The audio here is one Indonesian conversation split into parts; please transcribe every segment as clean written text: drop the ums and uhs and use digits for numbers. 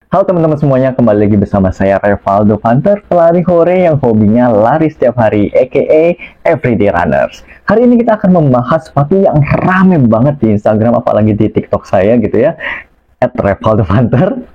Halo teman-teman semuanya, kembali lagi bersama saya Revaldo Hunter, pelari hore yang hobinya lari setiap hari, aka Everyday Runners. Hari ini kita akan membahas sepatu yang rame banget di Instagram, apalagi di TikTok saya gitu ya, @revaldo_hunter.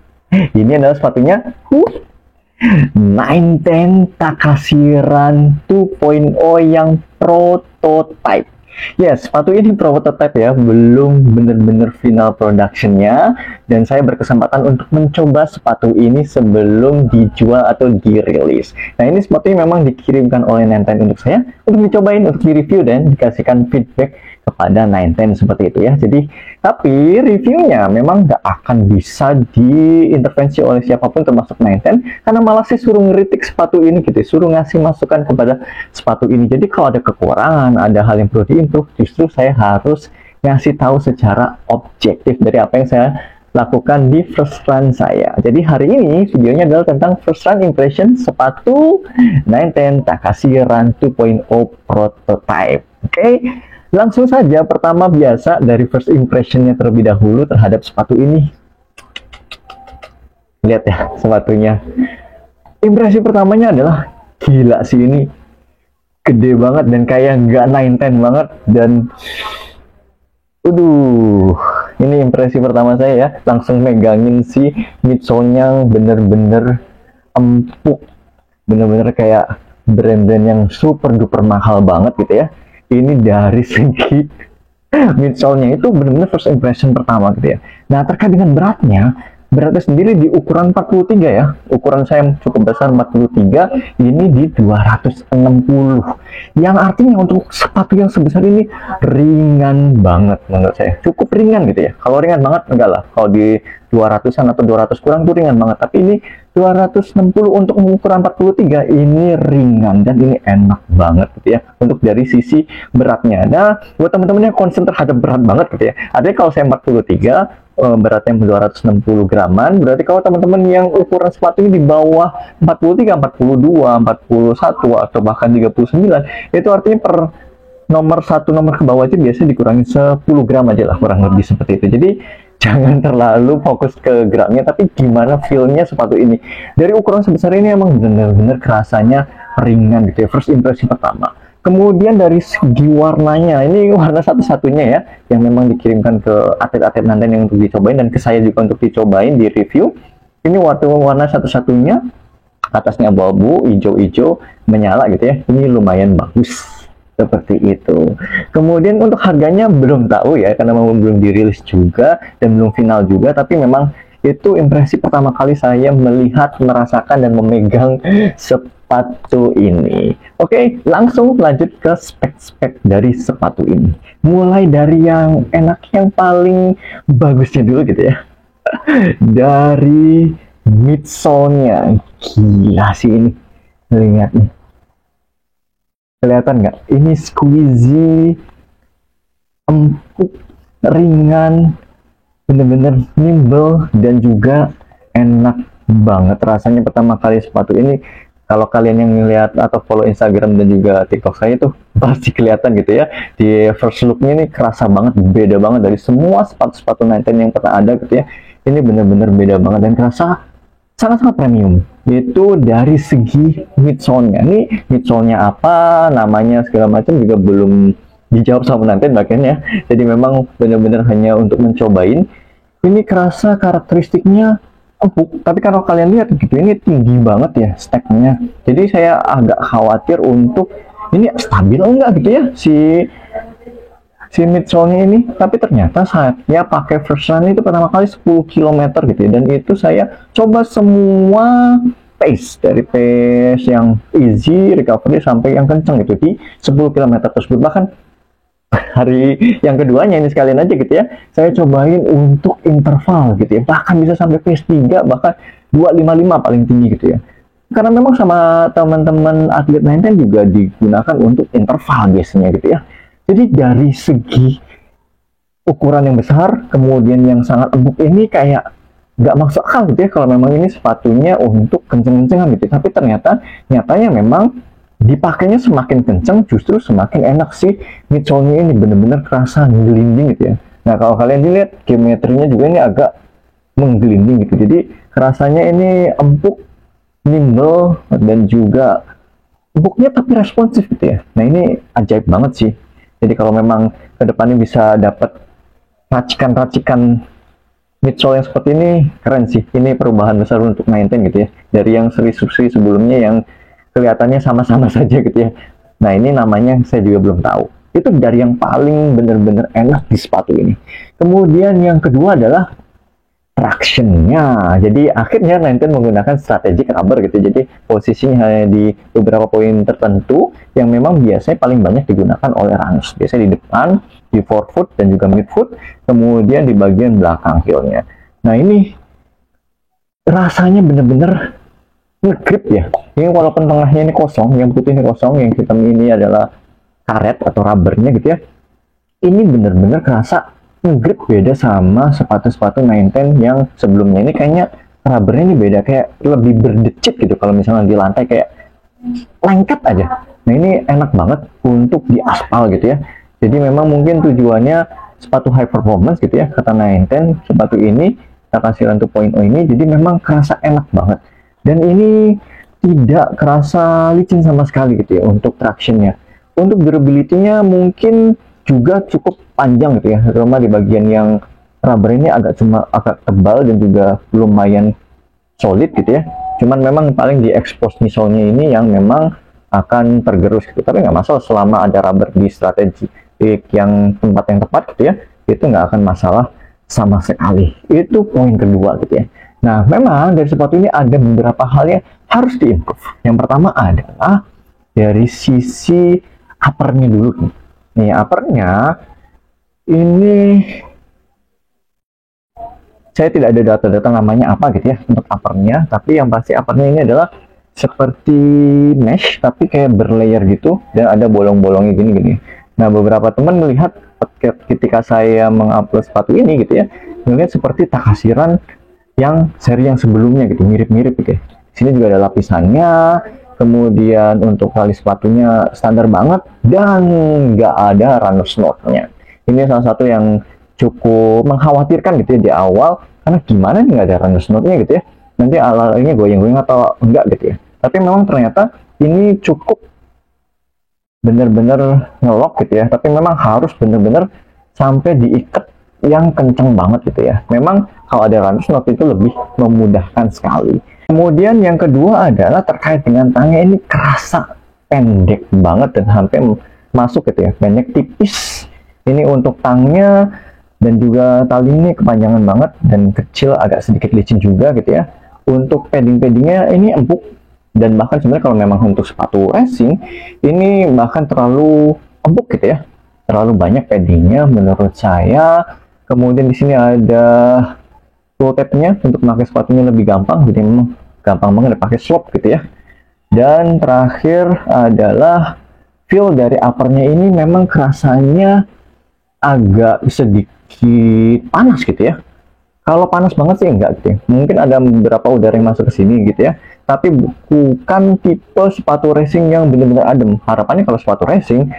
Ini adalah sepatunya 910 Takashi Run 2.0 yang prototype. Yes, sepatu ini prototype ya, belum benar-benar final productionnya, dan saya berkesempatan untuk mencoba sepatu ini sebelum dijual atau dirilis. Nah, ini sepatu yang memang dikirimkan oleh Nine10 untuk saya, untuk dicobain, untuk direview dan dikasihkan feedback kepada Nine10 seperti itu ya. Jadi, tapi reviewnya memang nggak akan bisa diintervensi oleh siapapun termasuk Nine10, karena malah sih suruh ngeritik sepatu ini gitu, suruh ngasih masukan kepada sepatu ini. Jadi kalau ada kekurangan, ada hal yang perlu diimprove, justru saya harus ngasih tahu secara objektif dari apa yang saya lakukan di first run saya. Jadi hari ini videonya adalah tentang first run impression sepatu 910 Takashi Run 2.0 prototype. Oke, langsung saja. Pertama, biasa dari first impressionnya terlebih dahulu terhadap sepatu ini. Lihat ya sepatunya. Impresi pertamanya adalah gila sih, ini gede banget dan kayak nggak 910 banget. Dan ini impresi pertama saya ya, langsung megangin si midsole-nya, bener-bener empuk, bener-bener kayak brand-brand yang super duper mahal banget gitu ya. Ini dari segi midsole-nya itu bener-bener first impression pertama gitu ya. Nah, terkait dengan beratnya sendiri di ukuran 43 ya, ukuran saya cukup besar 43, ini di 260, yang artinya untuk sepatu yang sebesar ini ringan banget menurut saya, cukup ringan gitu ya. Kalau ringan banget enggak lah, kalau di 200-an atau 200 kurang tuh ringan banget, tapi ini 260 untuk ukuran 43 ini ringan dan ini enak banget gitu ya untuk dari sisi beratnya. Nah, buat teman-teman yang concern terhadap berat banget gitu ya, artinya kalau saya 43, beratnya 260 graman, berarti kalau teman-teman yang ukuran sepatu ini di bawah 43, 42, 41 atau bahkan 39, itu artinya per nomor ke bawah itu biasanya dikurangi 10 gram aja lah, kurang lebih seperti itu. Jadi jangan terlalu fokus ke gramnya, tapi gimana feel-nya sepatu ini. Dari ukuran sebesar ini emang bener-bener kerasanya ringan gitu ya, first impression pertama. Kemudian dari segi warnanya, ini warna satu-satunya ya yang memang dikirimkan ke atlet-atlet Nine10 yang untuk dicobain, dan ke saya juga untuk dicobain di review. Ini warna satu-satunya, atasnya abu-abu, hijau-hijau menyala gitu ya. Ini lumayan bagus seperti itu. Kemudian untuk harganya belum tahu ya, karena memang belum dirilis juga dan belum final juga, tapi memang itu impresi pertama kali saya melihat, merasakan, dan memegang sepatu ini. Oke, langsung lanjut ke spek-spek dari sepatu ini. Mulai dari yang enak, yang paling bagusnya dulu gitu ya. Dari midsole-nya, gila sih ini. Lihat nih. Kelihatan nggak? Ini squeezy, empuk, ringan, bener-bener nimble, dan juga enak banget rasanya. Pertama kali sepatu ini, kalau kalian yang lihat atau follow Instagram dan juga TikTok saya tuh pasti kelihatan gitu ya, di first look-nya ini kerasa banget, beda banget dari semua sepatu-sepatu Nine10 yang pernah ada gitu ya. Ini bener-bener beda banget dan kerasa sangat-sangat premium. Itu dari segi midsole-nya. Ini midsole-nya apa, namanya segala macam juga belum dijawab sama Nine10 bahkan ya. Jadi memang benar-benar hanya untuk mencobain. Ini kerasa karakteristiknya empuk, tapi kalau kalian lihat gitu, ini tinggi banget ya stack-nya. Jadi saya agak khawatir untuk ini stabil enggak gitu ya si midsole-nya ini. Tapi ternyata saya pakai first run itu pertama kali 10 km gitu ya, dan itu saya coba semua pace, dari pace yang easy, recovery, sampai yang kenceng gitu di 10 km tersebut. Bahkan hari yang keduanya ini sekalian aja gitu ya, saya cobain untuk interval gitu ya, bahkan bisa sampai pace 3, bahkan 255 paling tinggi gitu ya. Karena memang sama teman-teman atlet Nine10 juga digunakan untuk interval biasanya gitu ya. Jadi dari segi ukuran yang besar, kemudian yang sangat empuk, ini kayak nggak masuk akal gitu ya kalau memang ini sepatunya untuk kenceng-kencengan gitu. Tapi ternyata nyatanya memang dipakainya semakin kenceng justru semakin enak sih. Midsole-nya ini bener-bener kerasa ngelinding gitu ya. Nah, kalau kalian dilihat geometrinya juga ini agak menggelinding gitu. Jadi rasanya ini empuk, nimble, dan juga empuknya tapi responsif gitu ya. Nah ini ajaib banget sih. Jadi kalau memang kedepannya bisa dapat racikan-racikan midsole yang seperti ini, keren sih. Ini perubahan besar untuk 19 gitu ya. Dari yang seri-seri sebelumnya yang kelihatannya sama-sama saja gitu ya. Nah ini namanya saya juga belum tahu. Itu dari yang paling bener-bener enak di sepatu ini. Kemudian yang kedua adalah traction-nya. Jadi akhirnya 19 menggunakan strategic rubber gitu. Jadi posisinya hanya di beberapa poin tertentu yang memang biasanya paling banyak digunakan oleh runners. Biasanya di depan, di forefoot dan juga midfoot, kemudian di bagian belakang heel-nya. Nah ini rasanya bener-bener nge-grip ya. Ini walaupun tengahnya ini kosong, yang putih ini kosong, yang hitam ini adalah karet atau rubbernya gitu ya. Ini bener-bener kerasa nge-grip, beda sama sepatu-sepatu 19 yang sebelumnya. Ini kayaknya rubbernya ini beda, kayak lebih berdecit gitu kalau misalnya di lantai, kayak lengket aja. Nah ini enak banget untuk di aspal gitu ya. Jadi memang mungkin tujuannya sepatu high performance gitu ya, kata 19 sepatu ini Takasiran 2.0 ini, jadi memang kerasa enak banget. Dan ini tidak kerasa licin sama sekali gitu ya untuk tractionnya. Untuk durability-nya mungkin juga cukup panjang gitu ya, terutama di bagian yang rubber ini agak tebal dan juga lumayan solid gitu ya. Cuman memang paling di expose misolnya ini yang memang akan tergerus gitu. Tapi nggak masalah selama ada rubber di strategi yang tempat yang tepat gitu ya, itu nggak akan masalah sama sekali. Itu poin kedua gitu ya. Nah memang dari sepatu ini ada beberapa hal yang harus diimprove. Yang pertama adalah dari sisi uppernya dulu nih. Uppernya ini saya tidak ada data-data namanya apa gitu ya untuk uppernya, tapi yang pasti uppernya ini adalah seperti mesh tapi kayak berlayer gitu dan ada bolong-bolongnya gini-gini. Nah beberapa teman melihat ketika saya mengupload sepatu ini gitu ya, melihat seperti Takasiran yang seri yang sebelumnya gitu, mirip-mirip gitu ya. Sini juga ada lapisannya, kemudian untuk tali sepatunya standar banget dan nggak ada runner knot-nya. Ini salah satu yang cukup mengkhawatirkan gitu ya di awal, karena gimana nih nggak ada runner knot-nya gitu ya, nanti ala-alanya goyang-goyang atau enggak gitu ya. Tapi memang ternyata ini cukup bener-bener ngelok gitu ya, tapi memang harus bener-bener sampai diikat yang kenceng banget gitu ya. Memang kalau ada runner knot itu lebih memudahkan sekali. Kemudian yang kedua adalah terkait dengan tangnya, ini kerasa pendek banget dan sampai masuk gitu ya, pendek tipis. Ini untuk tangnya dan juga tali ini kepanjangan banget dan kecil, agak sedikit licin juga gitu ya. Untuk padding-paddingnya ini empuk, dan bahkan sebenarnya kalau memang untuk sepatu racing ini bahkan terlalu empuk gitu ya, terlalu banyak paddingnya menurut saya. Kemudian di sini ada toe tab-nya untuk pakai sepatunya lebih gampang, jadi memang gampang banget pakai slope gitu ya. Dan terakhir adalah feel dari uppernya ini memang kerasanya agak sedikit panas gitu ya. Kalau panas banget sih enggak gitu ya. Mungkin ada beberapa udara yang masuk ke sini gitu ya. Tapi bukan tipe sepatu racing yang benar-benar adem. Harapannya kalau sepatu racing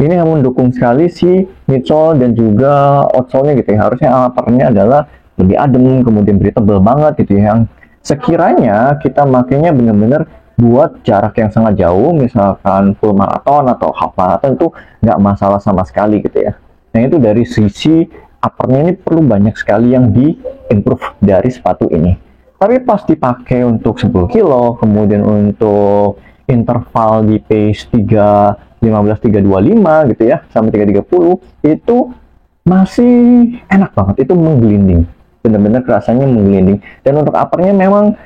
ini yang mendukung sekali si midsole dan juga outsole-nya gitu ya. Harusnya uppernya adalah lebih adem, kemudian breathable banget gitu ya. Yang sekiranya kita makainya benar-benar buat jarak yang sangat jauh, misalkan full marathon atau half marathon, itu nggak masalah sama sekali gitu ya. Nah itu dari sisi uppernya ini perlu banyak sekali yang di-improve dari sepatu ini. Tapi pas dipakai untuk 10 kilo, kemudian untuk interval di pace 3.15, 3.25 gitu ya, sampai 3.30, itu masih enak banget, itu menggelinding. Bener-bener rasanya menggelinding. Dan untuk uppernya memang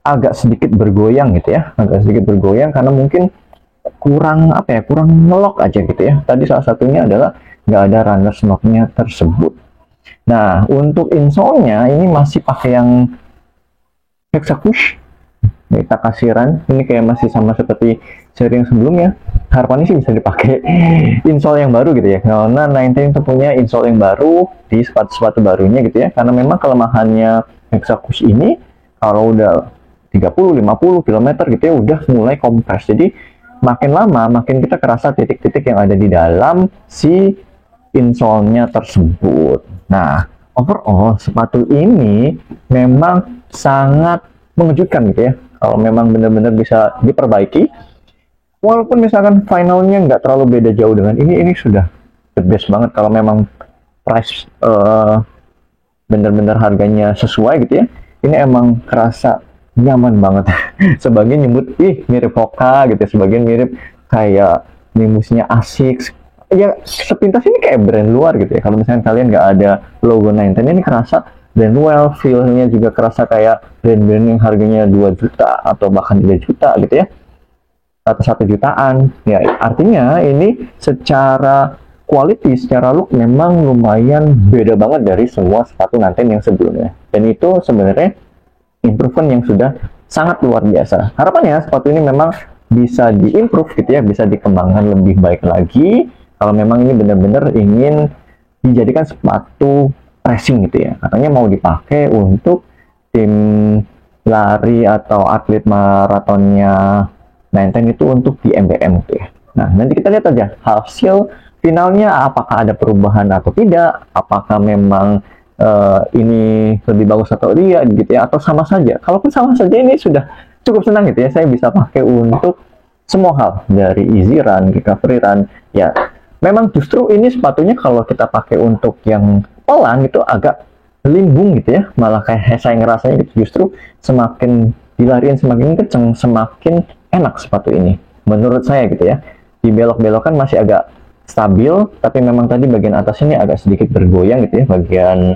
agak sedikit bergoyang gitu ya, agak sedikit bergoyang karena mungkin kurang apa ya, kurang ngelok aja gitu ya. Tadi salah satunya adalah nggak ada runner knot-nya tersebut. Nah untuk insole-nya ini masih pakai yang Hexacush Takasiran, ini kayak masih sama seperti seri yang sebelumnya. Harapannya sih bisa dipakai insole yang baru gitu ya, karena 19 itu punya insole yang baru di sepatu-sepatu barunya gitu ya. Karena memang kelemahannya Hexacush ini kalau udah 30-50 km gitu ya udah mulai kompres, jadi makin lama makin kita kerasa titik-titik yang ada di dalam si insole-nya tersebut. Nah overall sepatu ini memang sangat mengejutkan gitu ya. Kalau memang benar-benar bisa diperbaiki, walaupun misalkan finalnya nggak terlalu beda jauh dengan ini sudah the best banget. Kalau memang price benar-benar harganya sesuai gitu ya, ini emang kerasa nyaman banget. Sebagian nyebut ih mirip Hoka gitu, sebagian mirip kayak Nimbusnya Asics. Ya sepintas ini kayak brand luar gitu ya. Kalau misalnya kalian nggak ada logo 19, ini kerasa brand well, feel-nya juga kerasa kayak brand-brand yang harganya 2 juta atau bahkan 3 juta gitu ya, atau 1 jutaan. Ya artinya ini secara quality, secara look memang lumayan beda banget dari semua sepatu Nanten yang sebelumnya. Dan itu sebenarnya improvement yang sudah sangat luar biasa. Harapannya sepatu ini memang bisa diimprove gitu ya, bisa dikembangkan lebih baik lagi. Kalau memang ini benar-benar ingin dijadikan sepatu racing gitu ya, katanya mau dipakai untuk tim lari atau atlet maratonnya Nine itu untuk di MBM gitu ya. Nah nanti kita lihat aja hasil finalnya, apakah ada perubahan atau tidak, apakah memang ini lebih bagus atau tidak gitu ya, atau sama saja. Kalaupun sama saja, ini sudah cukup senang gitu ya, saya bisa pakai untuk semua hal, dari easy run, recovery run ya. Memang justru ini sepatunya kalau kita pakai untuk yang pelan itu agak limbung gitu ya, malah kayak saya ngerasanya gitu, justru semakin dilariin semakin kenceng, semakin enak sepatu ini menurut saya gitu ya. Di belok-belokan masih agak stabil, tapi memang tadi bagian atas ini agak sedikit bergoyang gitu ya, bagian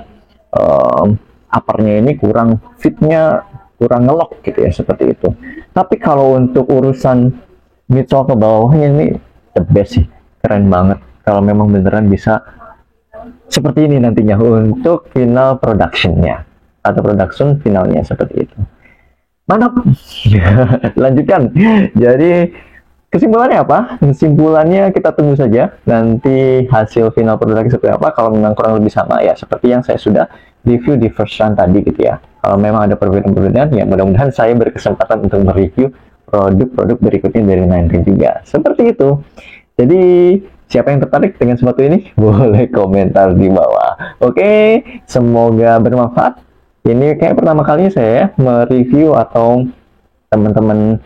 uppernya ini kurang fitnya, kurang ngelok gitu ya, seperti itu. Tapi kalau untuk urusan midsole ke bawahnya ini the best sih, keren banget kalau memang beneran bisa seperti ini nantinya untuk final productionnya atau production finalnya seperti itu. Mantap. Lanjutkan. Jadi kesimpulannya apa? Kesimpulannya kita tunggu saja nanti hasil final produk seperti apa. Kalau memang kurang lebih sama ya seperti yang saya sudah review di first run tadi gitu ya. Kalau memang ada perbedaan-perbedaan ya mudah-mudahan saya berkesempatan untuk mereview produk-produk berikutnya dari Nine juga. Seperti itu. Jadi siapa yang tertarik dengan sepatu ini? Boleh komentar di bawah. Oke, semoga bermanfaat. Ini kayak pertama kalinya saya mereview atau teman-teman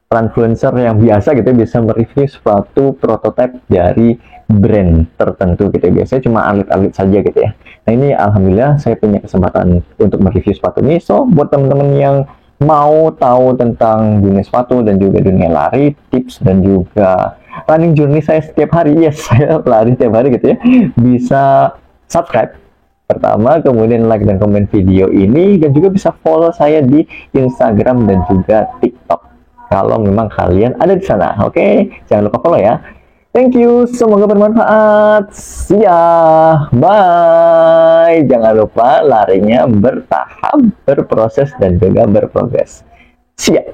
influencer yang biasa gitu bisa mereview sepatu prototipe dari brand tertentu gitu. Biasanya cuma atlet-atlet saja gitu ya. Nah ini alhamdulillah saya punya kesempatan untuk mereview sepatu ini. So buat teman-teman yang mau tahu tentang dunia sepatu dan juga dunia lari, tips dan juga running journey saya setiap hari, yes saya lari setiap hari gitu ya, bisa subscribe pertama, kemudian like dan komen video ini, dan juga bisa follow saya di Instagram dan juga TikTok kalau memang kalian ada di sana. Oke, jangan lupa follow ya. Thank you, semoga bermanfaat. See ya, bye. Jangan lupa larinya bertahap, berproses dan juga berprogres. See ya.